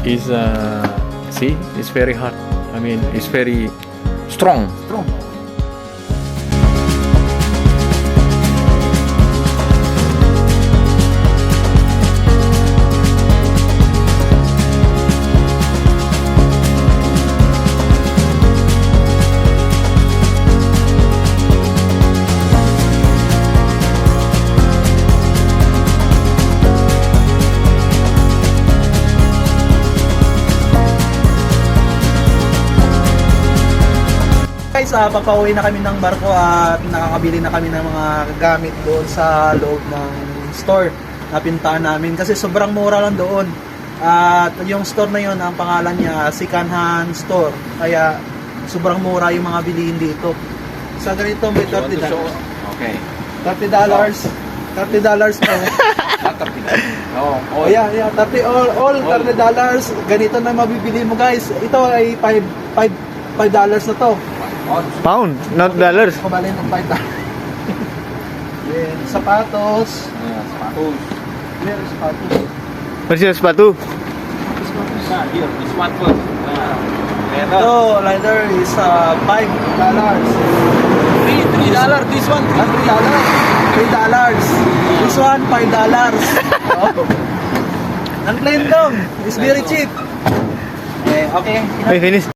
is see, it's very hard. I mean, it's very strong. Strong. Guys, papauwi na kami ng barko at nakakabili na kami ng mga gamit doon sa loob ng store na pintahan namin kasi sobrang mura lang doon. At yung store na yun, ang pangalan niya Second Hand Store. Kaya sobrang mura yung mga bilihin dito. Sa ganito may $30. Okay. $30. $30 po. Oh, Yeah, 30 all $30. Ganito na mabibili mo guys. Ito ay $5 na to. Pound, not dollars. Kumalin ng $5. Then, sapatos. Sapatos. Meron sapatos. What's your sepatu? Here, this one first. Ito, leather is $5. $3. This one. $3. This one, $5. Ang plain dong. It's very cheap. Okay. I finish.